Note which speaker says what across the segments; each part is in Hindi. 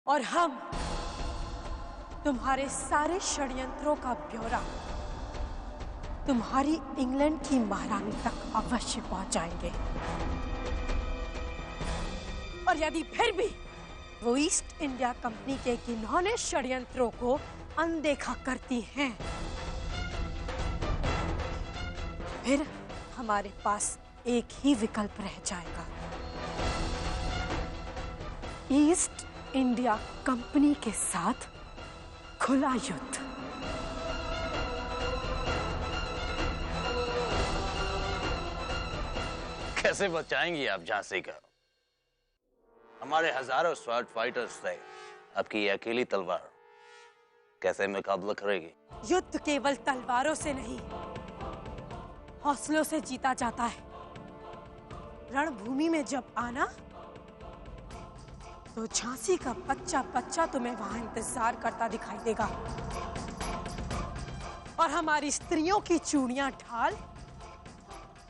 Speaker 1: और हम तुम्हारे सारे षड्यंत्रों का ब्यौरा तुम्हारी इंग्लैंड की महारानी तक अवश्य पहुंचाएंगे। और यदि फिर भी वो ईस्ट इंडिया कंपनी के घिनौने षड्यंत्रों को अनदेखा करती हैं, फिर हमारे पास एक ही विकल्प रह जाएगा, ईस्ट इंडिया कंपनी के साथ खुला युद्ध।
Speaker 2: कैसे बचाएंगी आप झांसी का? हमारे हजारों स्वॉर्ड फाइटर्स से आपकी ये अकेली तलवार कैसे मुकाबला करेगी?
Speaker 1: युद्ध केवल तलवारों से नहीं, हौसलों से जीता जाता है। रणभूमि में जब आना तो झांसी का बच्चा बच्चा तुम्हें वहां इंतजार करता दिखाई देगा और हमारी स्त्रियों की चूड़ियां ढाल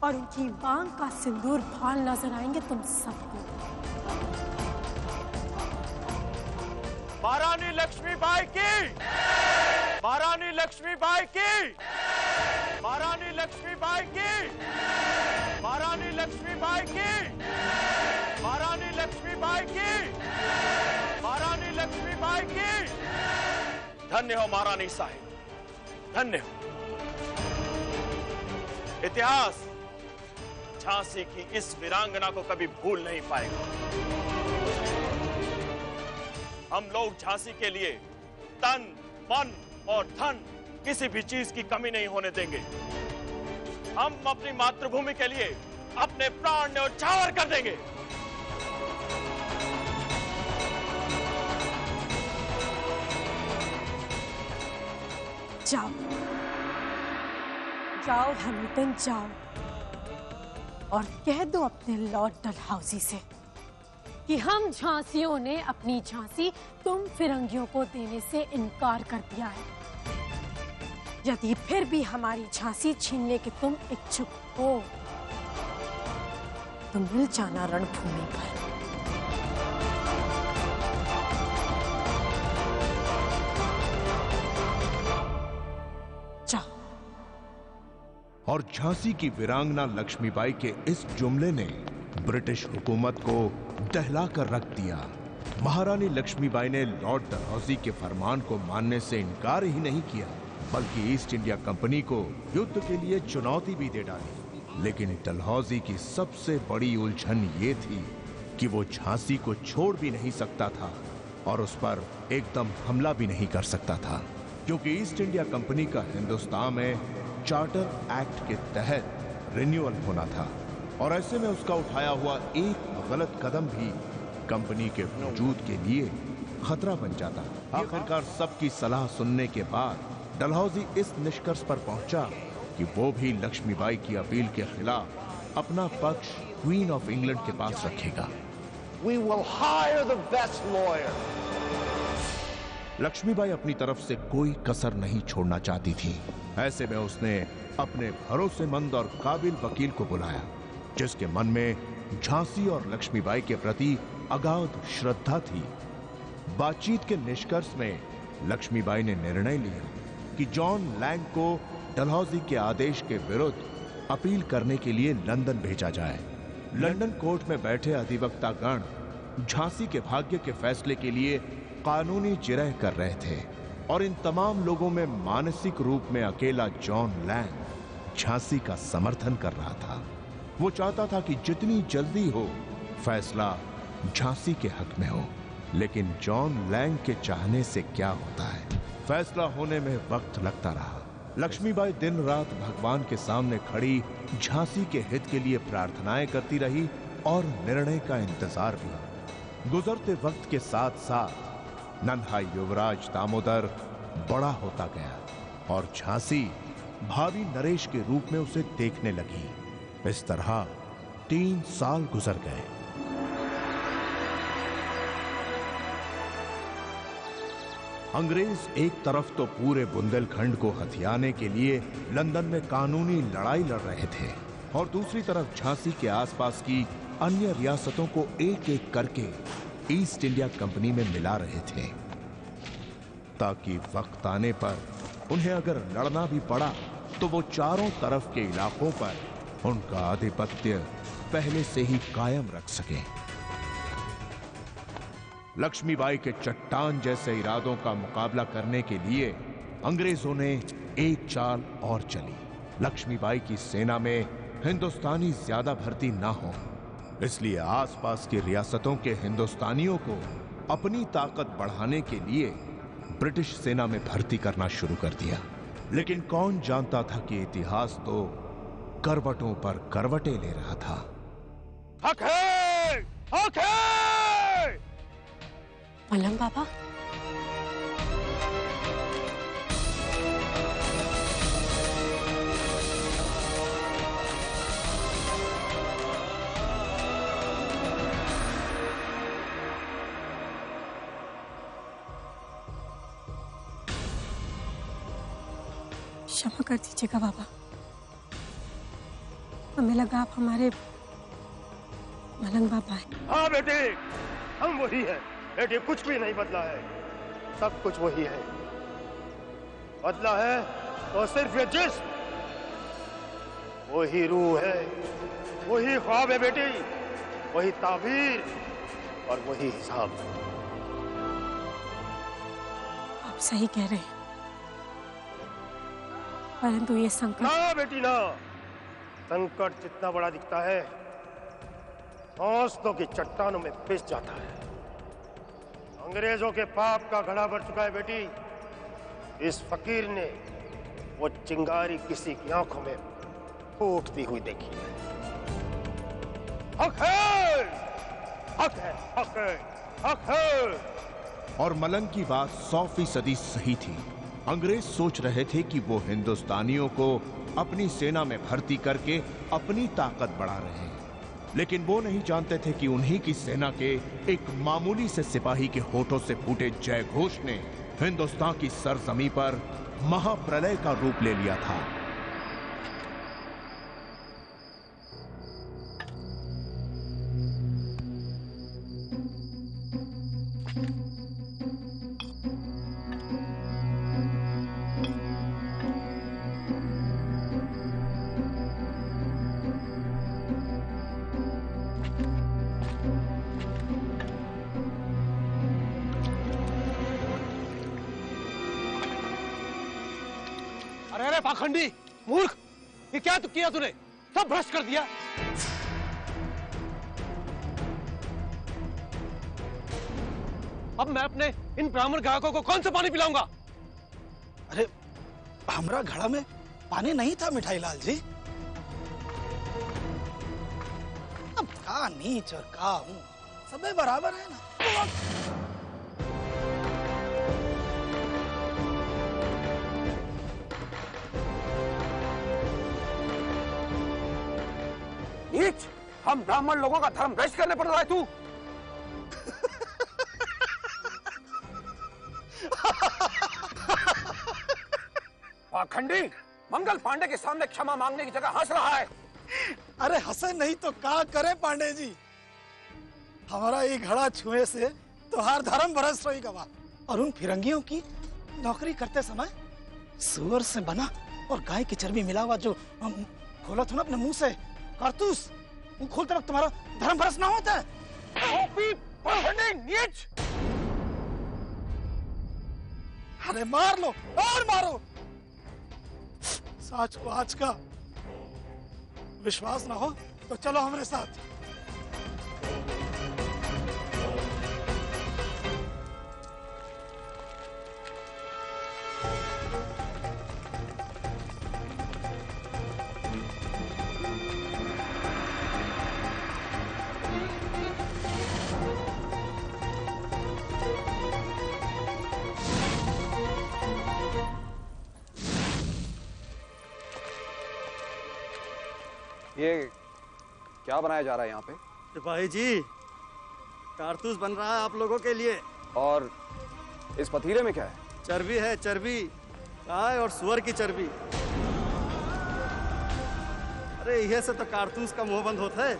Speaker 1: और उनकी मांग का सिंदूर भाल नजर आएंगे तुम सबको।
Speaker 3: महारानी लक्ष्मीबाई की, महारानी लक्ष्मीबाई की, महारानी लक्ष्मीबाई की, महारानी लक्ष्मीबाई की, महारानी लक्ष्मीबाई की, महारानी लक्ष्मीबाई की। धन्य हो महारानी साहिब, धन्य हो। इतिहास झांसी की इस वीरांगना को कभी भूल नहीं पाएगा। हम लोग झांसी के लिए तन, मन और धन किसी भी चीज की कमी नहीं होने देंगे। हम अपनी मातृभूमि के लिए अपने प्राण न्यौछावर कर देंगे।
Speaker 1: जाओ जाओ हैमिल्टन, जाओ और कह दो अपने लॉर्ड डलहौजी से कि हम झांसियों ने अपनी झांसी तुम फिरंगियों को देने से इनकार कर दिया है। यदि फिर भी हमारी झांसी छीनने के तुम इच्छुक हो तो मिल जाना रणभूमि पर।
Speaker 4: और झांसी की वीरांगना लक्ष्मीबाई के इस जुमले ने ब्रिटिश हुकूमत को दहलाकर रख दिया। महारानी लक्ष्मीबाई ने लॉर्ड डलहौजी के फरमान को मानने से इनकार ही नहीं किया, बल्कि ईस्ट इंडिया कंपनी को युद्ध के लिए चुनौती भी दे डाली। लेकिन डलहौजी की सबसे बड़ी उलझन ये थी कि वो झांसी को छोड़ भी नहीं सकता था और उस पर एकदम हमला भी नहीं कर सकता था, क्योंकि ईस्ट इंडिया कंपनी का हिंदुस्तान में चार्टर एक्ट के तहत रिन्यूअल होना था और ऐसे में उसका उठाया हुआ एक गलत कदम भी कंपनी के वजूद के लिए खतरा बन जाता। आखिरकार सबकी सलाह सुनने के बाद डलहौजी इस निष्कर्ष पर पहुंचा कि वो भी लक्ष्मीबाई की अपील के खिलाफ अपना पक्ष क्वीन ऑफ इंग्लैंड के पास रखेगा।
Speaker 5: We will hire the best lawyer.
Speaker 4: Lakshmibai अपनी तरफ से कोई कसर नहीं छोड़ना चाहती थी। ऐसे में उसने अपने भरोसेमंद और काबिल वकील को बुलाया, जिसके मन में झांसी और लक्ष्मीबाई के प्रति अगाध श्रद्धा थी। बातचीत के निष्कर्ष में लक्ष्मीबाई ने निर्णय लिया कि जॉन लैंग को डलहौजी के आदेश के विरुद्ध अपील करने के लिए लंदन भेजा जाए। लंदन कोर्ट में बैठे अधिवक्ता गण झांसी के भाग्य के फैसले के लिए कानूनी जिरह कर रहे थे और इन तमाम लोगों में मानसिक रूप में अकेला जॉन लैंग झांसी का समर्थन कर रहा था। वो चाहता था कि जितनी जल्दी हो फैसला झांसी के हक में हो, लेकिन जॉन लैंग के चाहने से क्या होता है, फैसला होने में वक्त लगता रहा। लक्ष्मीबाई दिन रात भगवान के सामने खड़ी झांसी के हित के लिए प्रार्थनाएं करती रही और निर्णय का इंतजार भी। गुजरते वक्त के साथ साथ नन्हा युवराज दामोदर बड़ा होता गया और झांसी भावी नरेश के रूप में उसे देखने लगी। इस तरह 3 साल गुजर गए। अंग्रेज एक तरफ तो पूरे बुंदेलखंड को हथियाने के लिए लंदन में कानूनी लड़ाई लड़ रहे थे और दूसरी तरफ झांसी के आसपास की अन्य रियासतों को एक एक करके ईस्ट इंडिया कंपनी में मिला रहे थे, ताकि वक्त आने पर उन्हें अगर लड़ना भी पड़ा तो वो चारों तरफ के इलाकों पर उनका आधिपत्य पहले से ही कायम रख सके। लक्ष्मीबाई के चट्टान जैसे इरादों का मुकाबला करने के लिए अंग्रेजों ने एक चाल और चली। लक्ष्मीबाई की सेना में हिंदुस्तानी ज्यादा भर्ती ना हो, इसलिए आसपास की रियासतों के हिंदुस्तानियों को अपनी ताकत बढ़ाने के लिए ब्रिटिश सेना में भर्ती करना शुरू कर दिया। लेकिन कौन जानता था कि इतिहास तो करवटों पर करवटें ले रहा था।
Speaker 3: हक है! हक है!
Speaker 1: मलंग बाबा, क्षमा कर दीजिएगा बाबा, हमें लगा आप हमारे मलंग बाबा हैं।
Speaker 6: हाँ बेटे, हम वही है बेटे, कुछ भी नहीं बदला है, सब कुछ वही है। बदला है तो सिर्फ ये जिस्म, वही रूह है, वही ख्वाब है बेटी, वही ताबीर और वही हिसाब।
Speaker 1: आप सही कह रहे हैं, परंतु ये संकट।
Speaker 6: ना बेटी ना, संकट जितना बड़ा दिखता है हौसलों की चट्टानों में पिस जाता है। अंग्रेजों के पाप का घड़ा भर चुका है बेटी। इस फकीर ने वो चिंगारी किसी की आंखों में फूटती हुई देखी है। हक है! हक है! हक है! हक है!
Speaker 4: और मलंग की बात 100% सही थी। अंग्रेज सोच रहे थे कि वो हिंदुस्तानियों को अपनी सेना में भर्ती करके अपनी ताकत बढ़ा रहे हैं, लेकिन वो नहीं जानते थे कि उन्हीं की सेना के एक मामूली से सिपाही के होठों से फूटे जय घोष ने हिंदुस्तान की सरजमी पर महाप्रलय का रूप ले लिया था।
Speaker 7: अरे पाखंडी मूर्ख, ये क्या तो किया तूने? सब भ्रष्ट कर दिया। अब मैं अपने इन ब्राह्मण ग्राहकों को कौन सा पानी पिलाऊंगा?
Speaker 8: अरे हमारा घड़ा में पानी नहीं था मिठाई लाल जी। अब का नीच और का हूं, सब बराबर है ना।
Speaker 7: नीच, हम ब्राह्मण लोगों का धर्म भ्रष्ट करने पड़ रहा है तू। पाखंडी मंगल पांडे के सामने क्षमा मांगने की जगह हंस रहा है।
Speaker 8: अरे हंसे नहीं तो क्या करे पांडे जी, हमारा ये घड़ा छुए से तो हर धर्म भ्रष्ट हुई गवा। और उन फिरंगियों की नौकरी करते समय सुअर से बना और गाय की चर्बी मिला हुआ जो खोला था ना अपने मुंह से कारतूस, वो खोलते वक्त तुम्हारा धर्म भ्रष्ट ना होता है।
Speaker 7: नीच!
Speaker 8: अरे मार लो और मारो, सच को आज का विश्वास ना हो तो चलो हमारे साथ।
Speaker 9: ये क्या बनाया जा रहा है यहाँ पे?
Speaker 6: सिपाही जी, कारतूस बन रहा है आप लोगों के लिए।
Speaker 9: और इस पतीले में क्या है?
Speaker 6: चर्बी है, चर्बी, गाय और सुअर की चर्बी। अरे यह से तो कारतूस का मुंह बंद होता है।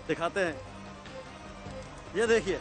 Speaker 10: दिखाते हैं, ये देखिए।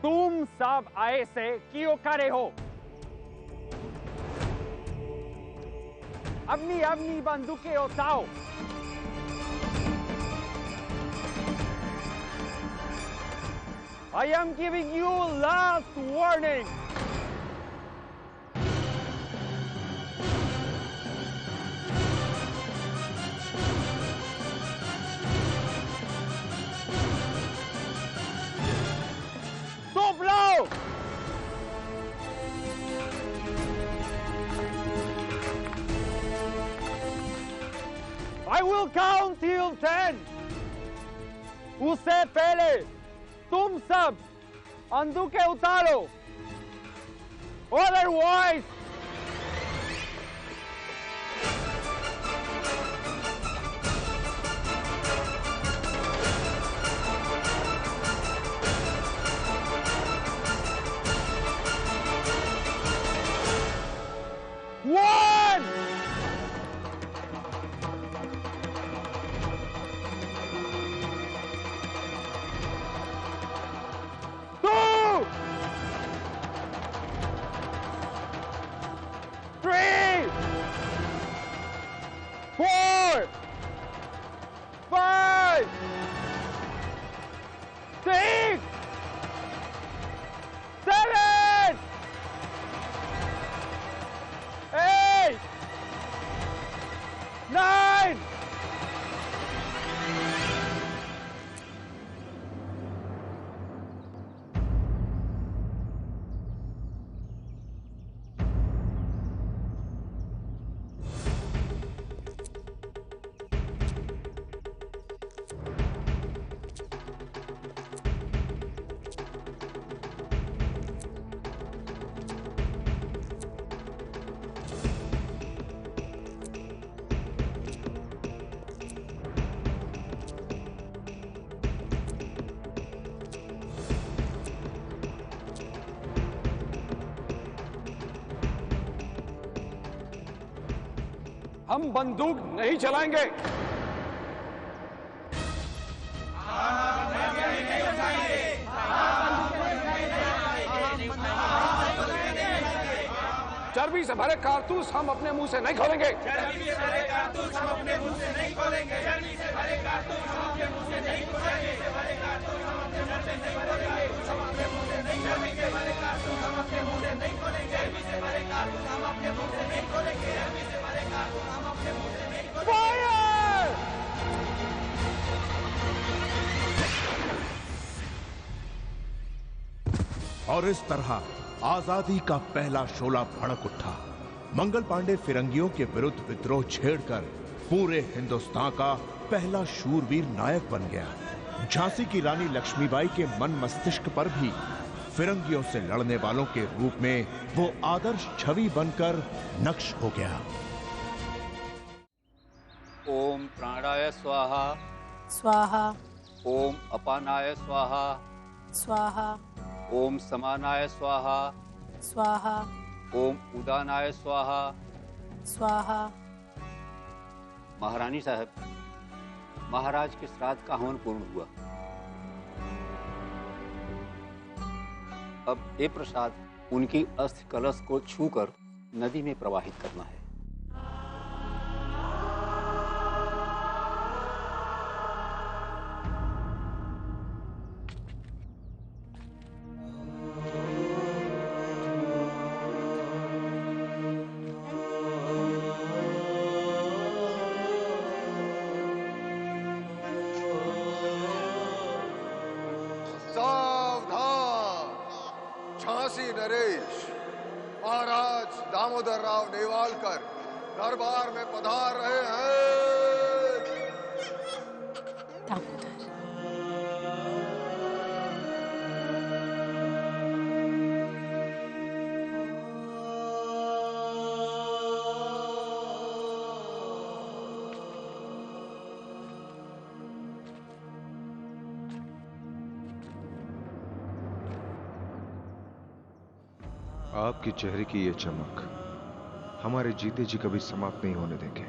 Speaker 11: तुम सब ऐसे क्यों खड़े हो? अपनी अपनी बंदूकें उठाओ। I am giving you last warning. Stop now! I will count till 10. उससे पहले तुम सब बंदूकें उतारो, otherwise one. Two. Three. Four. Five. Six. Seven. 8, 9.
Speaker 12: हम बंदूक नहीं चलाएंगे। चर्बी से भरे कारतूस हम अपने मुंह से नहीं खोलेंगे। चर्बी से भरे कारतूस हम अपने मुंह से नहीं खोलेंगे। चर्बी से भरे कारतूस हम अपने मुंह से नहीं खोलेंगे। भरे कारतूस हम अपने मुंह से नहीं खोलेंगे। हम अपने मुंह से नहीं खोलेंगे। भरे कारतूस हम अपने मुंह से नहीं खोलेंगे। चर्बी से भरे कारतूस हम अपने मुंह से नहीं खोलेंगे। चर्बी से भरे कारतूस हम अपने मुंह से नहीं खोलेंगे। फायर!
Speaker 4: और इस तरह आजादी का पहला शोला भड़क उठा। मंगल पांडे फिरंगियों के विरुद्ध विद्रोह छेड़कर पूरे हिंदुस्तान का पहला शूरवीर नायक बन गया। झांसी की रानी लक्ष्मीबाई के मन मस्तिष्क पर भी फिरंगियों से लड़ने वालों के रूप में वो आदर्श छवि बनकर नक्श हो गया।
Speaker 13: ओम प्राणाय स्वाहा
Speaker 1: स्वाहा।
Speaker 13: ओम अपानाय स्वाहा
Speaker 1: स्वाहा।
Speaker 13: ओम समानाय स्वाहा
Speaker 1: स्वाहा।
Speaker 13: ओम उदानाय स्वाहा
Speaker 1: स्वाहा।
Speaker 13: महारानी साहब, महाराज के श्राद्ध का हवन पूर्ण हुआ। अब ये प्रसाद उनकी अस्थि कलश को छूकर नदी में प्रवाहित करना है।
Speaker 14: नरेश, महाराज दामोदर राव नेवालकर दरबार में पधार रहे हैं।
Speaker 1: दामोदर,
Speaker 15: आपके चेहरे की ये चमक हमारे जीते जी कभी समाप्त नहीं होने देंगे।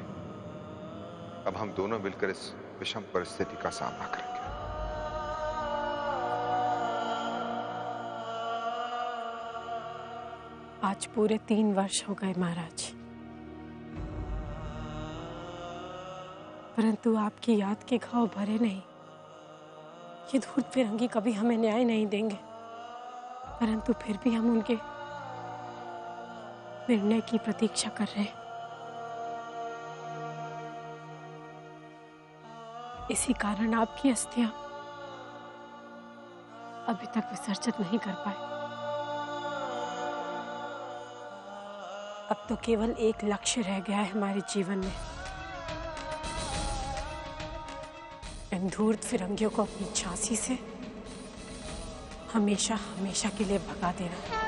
Speaker 15: अब हम दोनों मिलकर इस विषम परिस्थिति का सामना करेंगे।
Speaker 1: आज पूरे 3 वर्ष हो गए महाराज, परंतु आपकी याद के घाव भरे नहीं। ये धूर्त फिरंगी कभी हमें न्याय नहीं देंगे, परंतु फिर भी हम उनके निर्णय की प्रतीक्षा कर रहे हैं। इसी कारण आपकी अस्थियां अभी तक विसर्जित नहीं कर पाए। अब तो केवल एक लक्ष्य रह गया है हमारे जीवन में, इन धूर्त फिरंगियों को अपनी झांसी से हमेशा हमेशा के लिए भगा देना।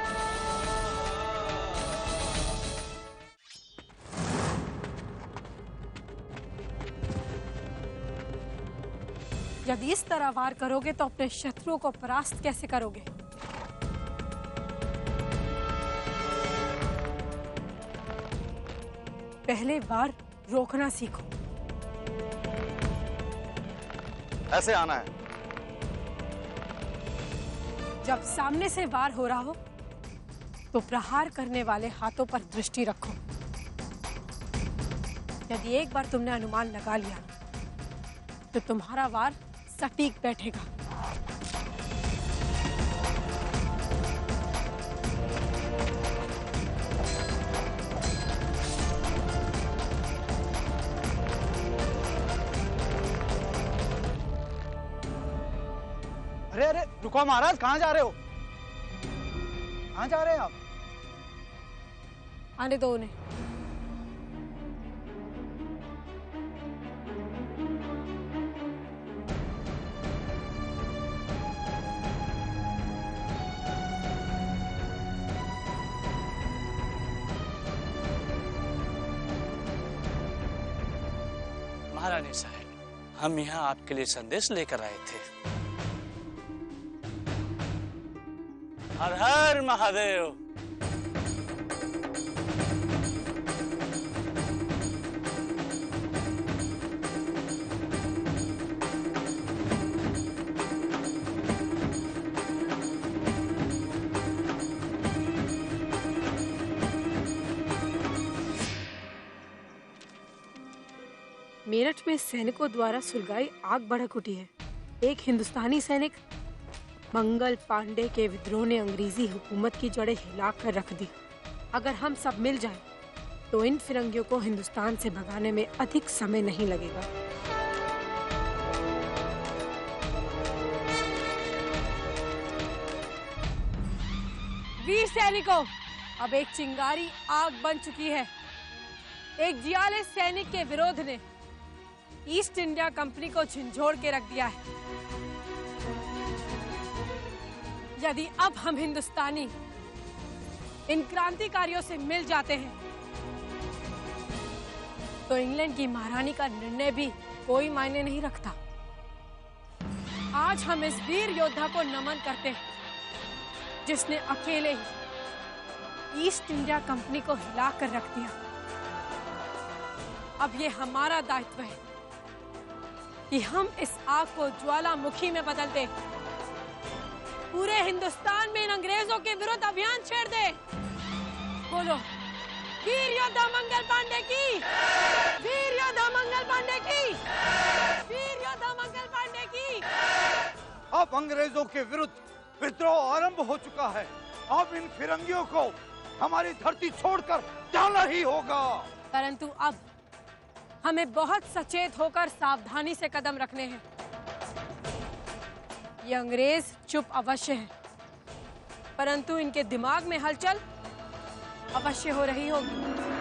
Speaker 1: यदि इस तरह वार करोगे तो अपने शत्रुओं को परास्त कैसे करोगे? पहले वार रोकना सीखो।
Speaker 16: ऐसे आना है।
Speaker 1: जब सामने से वार हो रहा हो तो प्रहार करने वाले हाथों पर दृष्टि रखो। यदि एक बार तुमने अनुमान लगा लिया तो तुम्हारा वार सटीक बैठेगा।
Speaker 8: अरे अरे रुको महाराज, कहाँ जा रहे हो? कहाँ जा रहे हैं आप?
Speaker 1: आने दो उन्हें।
Speaker 17: महारानी साहब, हम यहाँ आपके लिए संदेश लेकर आए थे। हर हर महादेव।
Speaker 1: मेरठ में सैनिकों द्वारा सुलगाई आग भड़क उठी है। एक हिंदुस्तानी सैनिक मंगल पांडे के विद्रोह ने अंग्रेजी हुकूमत की जड़ें हिलाकर रख दी। अगर हम सब मिल जाएं, तो इन फिरंगियों को हिंदुस्तान से भगाने में अधिक समय नहीं लगेगा। वीर सैनिकों, अब एक चिंगारी आग बन चुकी है। एक जियाले सैनिक के विरोध ने ईस्ट इंडिया कंपनी को झंझोड़ के रख दिया है। यदि अब हम हिंदुस्तानी इन क्रांतिकारियों से मिल जाते हैं, तो इंग्लैंड की महारानी का निर्णय भी कोई मायने नहीं रखता। आज हम इस वीर योद्धा को नमन करते हैं, जिसने अकेले ही ईस्ट इंडिया कंपनी को हिलाकर रख दिया। अब ये हमारा दायित्व है कि हम इस आग को ज्वालामुखी में बदल दें। पूरे हिंदुस्तान में इन अंग्रेजों के विरुद्ध अभियान छेड़ दे। बोलो, वीर योद्धा मंगल पांडे की, वीर योद्धा मंगल पांडे की, वीर योद्धा मंगल पांडे की।
Speaker 18: अब अंग्रेजों के विरुद्ध विद्रोह आरंभ हो चुका है। अब इन फिरंगियों को हमारी धरती छोड़कर जाना ही होगा।
Speaker 1: परंतु अब हमें बहुत सचेत होकर सावधानी से कदम रखने हैं। ये अंग्रेज चुप अवश्य है,
Speaker 19: परंतु इनके दिमाग में हलचल अवश्य हो रही होगी।